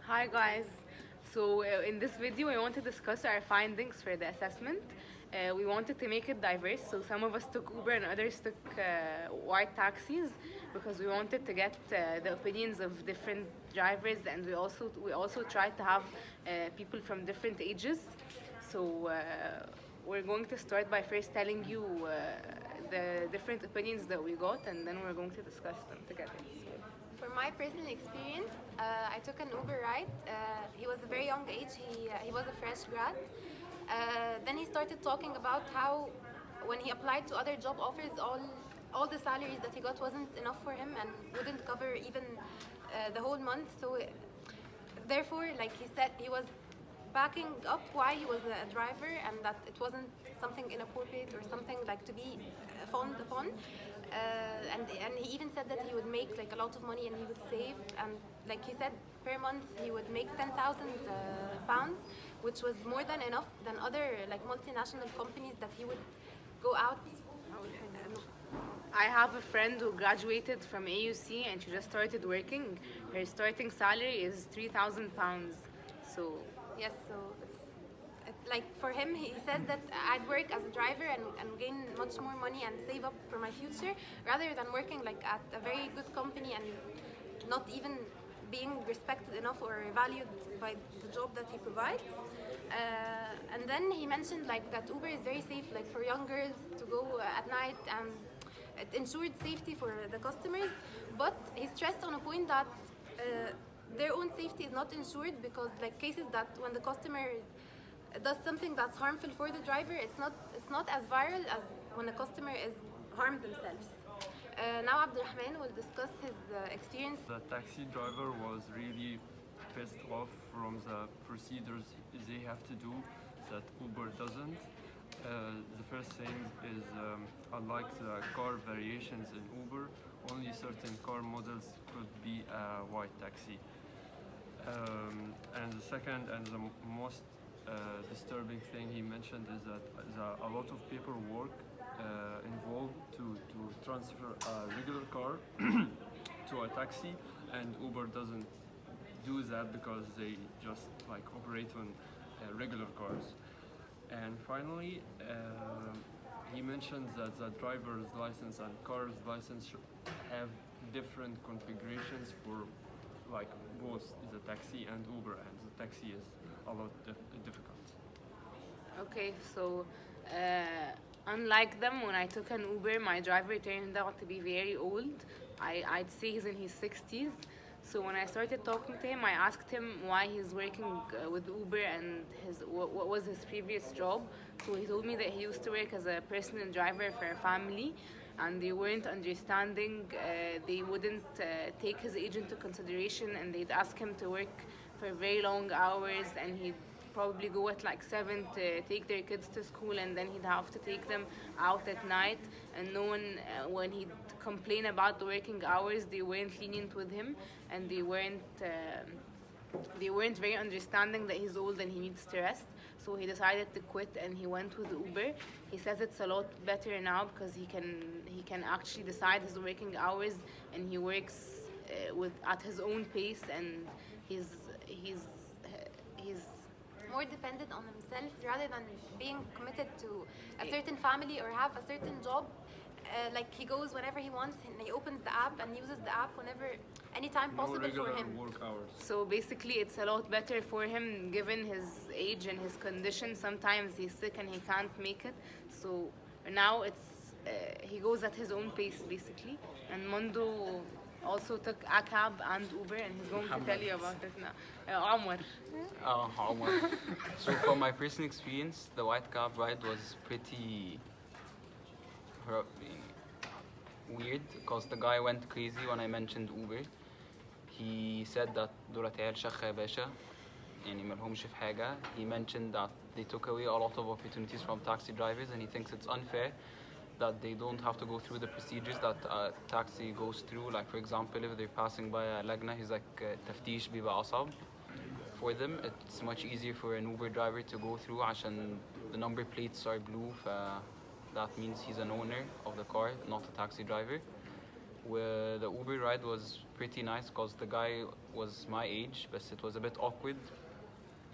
Hi guys. In this video, we want to discuss our findings for the assessment. We wanted to make it diverse, so some of us took Uber and others took white taxis because we wanted to get the opinions of different drivers, and we also tried to have people from different ages. We're going to start by first telling you the different opinions that we got, and then we're going to discuss them together. For my personal experience, I took an Uber ride. He was a very young age. He was a fresh grad. Then he started talking about how when he applied to other job offers, all the salaries that he got wasn't enough for him and wouldn't cover even the whole month. So therefore, like he said, he was backing up why he was a driver and that it wasn't something inappropriate or something like to be fawned upon. And he even said that he would make like a lot of money and he would save, and like he said, per month he would make 10,000 pounds, which was more than enough than other like multinational companies that he would go out. I have a friend who graduated from AUC and she just started working. Her starting salary is £3,000. So Yes, so like for him, he says that I'd work as a driver and gain much more money and save up for my future rather than working like at a very good company and not even being respected enough or valued by the job that he provides. And then he mentioned like that Uber is very safe, like for young girls to go at night, and it ensured safety for the customers. But he stressed on a point that their own safety is not ensured because like cases that when the customer does something that's harmful for the driver, it's not as viral as when a customer is harmed themselves. Now Abdulrahman will discuss his experience. The taxi driver was really pissed off from the procedures they have to do that Uber doesn't. The first thing is, unlike the car variations in Uber, only certain car models could be a white taxi. And the second and the most disturbing thing he mentioned is that a lot of paperwork involved to transfer a regular car to a taxi, and Uber doesn't do that because they just like operate on regular cars. And finally, he mentioned that the driver's license and car's license should have different configurations for like both the taxi and Uber, and the taxi is a lot difficult. okay, so unlike them, when I took an Uber, my driver turned out to be very old. I'd say he's in his 60s. So when I started talking to him, I asked him why he's working with Uber and what was his previous job. So he told me that he used to work as a personal driver for a family, and they weren't understanding. They wouldn't take his age into consideration, and they'd ask him to work for very long hours, and he'd probably go at like 7 to take their kids to school, and then he'd have to take them out at night, and no one when he'd complain about the working hours, they weren't lenient with him, and they weren't very understanding that he's old and he needs to rest. So he decided to quit and he went with Uber. He says it's a lot better now because he can actually decide his working hours, and he works at his own pace, and he's More dependent on himself rather than being committed to a certain family or have a certain job. Like he goes whenever he wants and he opens the app and uses the app whenever, anytime No possible for regular him. work hours. So basically, it's a lot better for him given his age and his condition. Sometimes he's sick and he can't make it. So now he goes at his own pace basically. And Mondo also took a cab and Uber, and he's going to tell you about it now. Omar. Omar. So from my personal experience, the white cab ride was pretty weird because the guy went crazy when I mentioned Uber. He said that دولت عيال شخة يا باشا يعني ملهمش في حاجة. He mentioned that they took away a lot of opportunities from taxi drivers, and he thinks it's unfair that they don't have to go through the procedures that a taxi goes through. Like for example, if they're passing by a لجنة, he's like تفتيش بيبقى أصعب. For them, it's much easier for an Uber driver to go through عشان the number plates are blue. That means he's an owner of the car, not a taxi driver. where the Uber ride was pretty nice because the guy was my age, but it was a bit awkward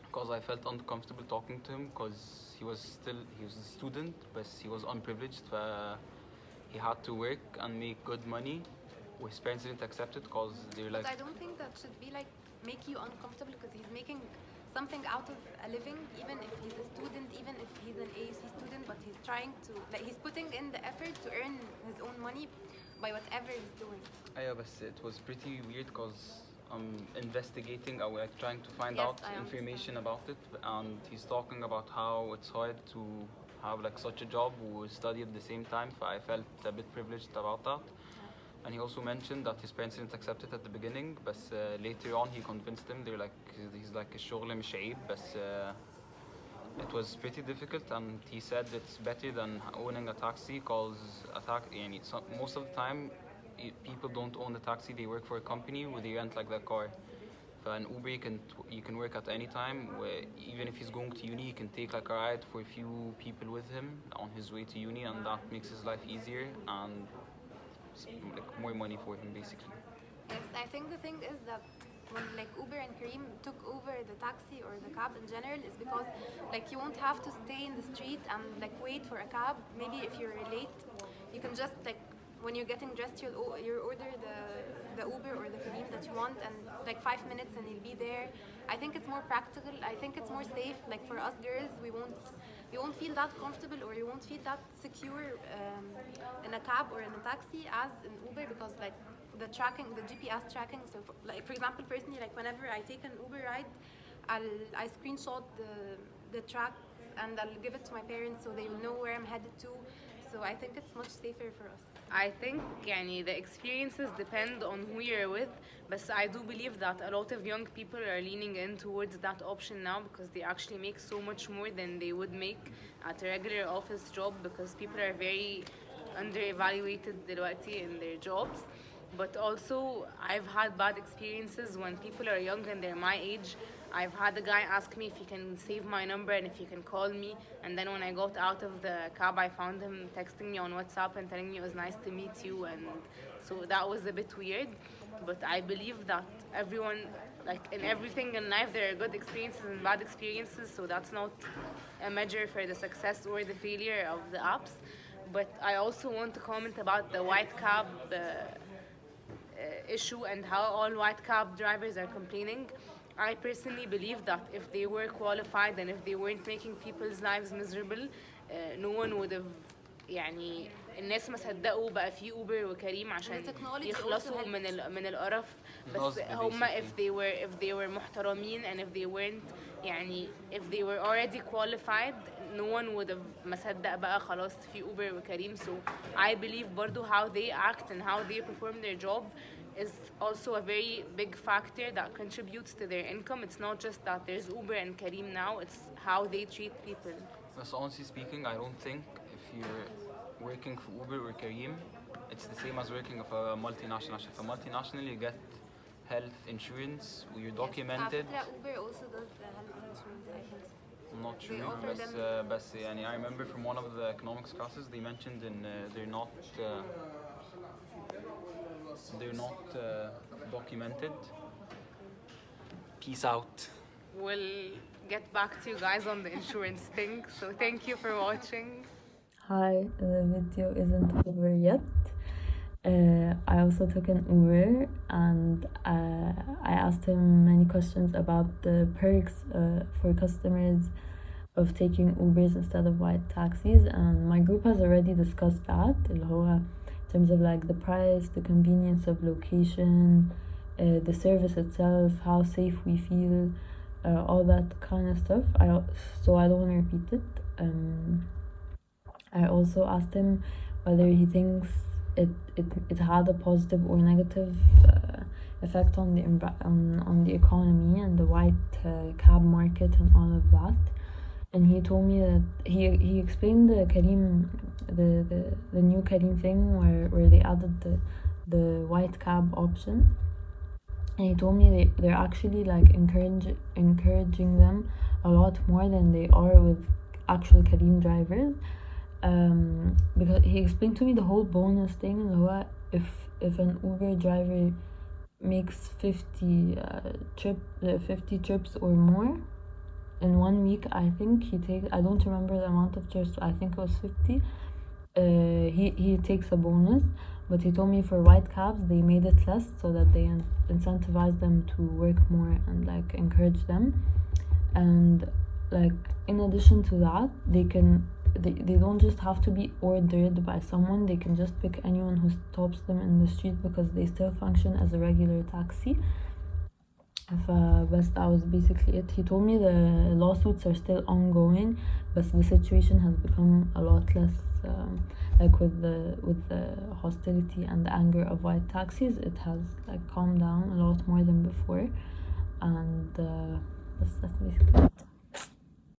because I felt uncomfortable talking to him because he was a student, but he was unprivileged. He had to work and make good money. His parents didn't accept it because they're like, But I don't think that should be like make you uncomfortable because he's making something out of a living, even if he's a student, even if he's an AUC student, but he's trying to, like, he's putting in the effort to earn his own money by whatever he's doing. yeah, but it was pretty weird because I'm investigating, I was like trying to find Yes, out I information about it, and he's talking about how it's hard to have like such a job or study at the same time. So I felt a bit privileged about that. And he also mentioned that his parents didn't accept it at the beginning, but later on he convinced them. They're like, he's like الشغل مش عيب, but it was pretty difficult. And he said it's better than owning a taxi because most of the time people don't own the taxi. They work for a company where they rent like their car. For an Uber, you can work at any time. Even if he's going to uni, he can take like a ride for a few people with him on his way to uni, and that makes his life easier and like more money for him basically. Yes, I think the thing is that when like Uber and Careem took over the taxi or the cab in general is because like you won't have to stay in the street and like wait for a cab. Maybe if you're late, you can just like when you're getting dressed, you order the Uber or the Careem that you want, and like 5 minutes and you'll be there. I think it's more practical. I think it's more safe. Like for us girls, you won't feel that comfortable or you won't feel that secure in a cab or in a taxi as in Uber because like the tracking, the GPS tracking. So for example, personally, like whenever I take an Uber ride, I screenshot the track and I'll give it to my parents so they will know where I'm headed to. So I think it's much safer for us. I think the experiences depend on who you're with, but I do believe that a lot of young people are leaning in towards that option now because they actually make so much more than they would make at a regular office job because people are very under-evaluated دلوقتي in their jobs. But also, I've had bad experiences when people are young and they're my age. I've had a guy ask me if he can save my number and if he can call me. And then when I got out of the cab, I found him texting me on WhatsApp and telling me it was nice to meet you. And so that was a bit weird. But I believe that everyone, like in everything in life, there are good experiences and bad experiences. So that's not a measure for the success or the failure of the apps. But I also want to comment about the white cab issue and how all white cab drivers are complaining. I personally believe that if they were qualified and if they weren't making people's lives miserable, no one would have الناس ما صدقوا بقى في اوبر وكريم عشان يخلصوا من القرف بس هم if they were محترمين and if they weren't if they were already qualified no one would have ما صدق بقى خلاص في اوبر وكريم. So I believe برضو how they act and how they perform their job is also a very big factor that contributes to their income. It's not just that there's Uber and Careem now, it's how they treat people. But honestly speaking, I don't think if you're working for Uber or Careem, it's the same as working for a multinational. For a multinational, you get health insurance, you're documented. Yes, Uber also does the health insurance, I think. I'm not sure, but I remember from one of the economics classes, they mentioned they're not documented. Peace out. We'll get back to you guys on the insurance thing. So thank you for watching. Hi, the video isn't over yet. I also took an Uber and I asked him many questions about the perks for customers of taking Ubers instead of white taxis, and my group has already discussed that اللي هو in terms of like the price, the convenience of location, the service itself, how safe we feel, all that kind of stuff. So I don't want to repeat it. I also asked him whether he thinks it had a positive or negative effect on the economy and the white cab market and all of that. And he told me that he explained the Careem, the new Careem thing where they added the white cab option. And he told me they're actually like encouraging them a lot more than they are with actual Careem drivers. because he explained to me the whole bonus thing اللي هو if an Uber driver makes 50 trips or more in 1 week, I think he takes, I don't remember the amount of trips, I think it was 50, he takes a bonus. But he told me for white cabs they made it less so that they incentivize them to work more and like encourage them. And like in addition to that, they don't just have to be ordered by someone, they can just pick anyone who stops them in the street because they still function as a regular taxi. But that was basically it. He told me the lawsuits are still ongoing, but the situation has become a lot less, like with the hostility and the anger of white taxis, it has like calmed down a lot more than before. And that's basically it.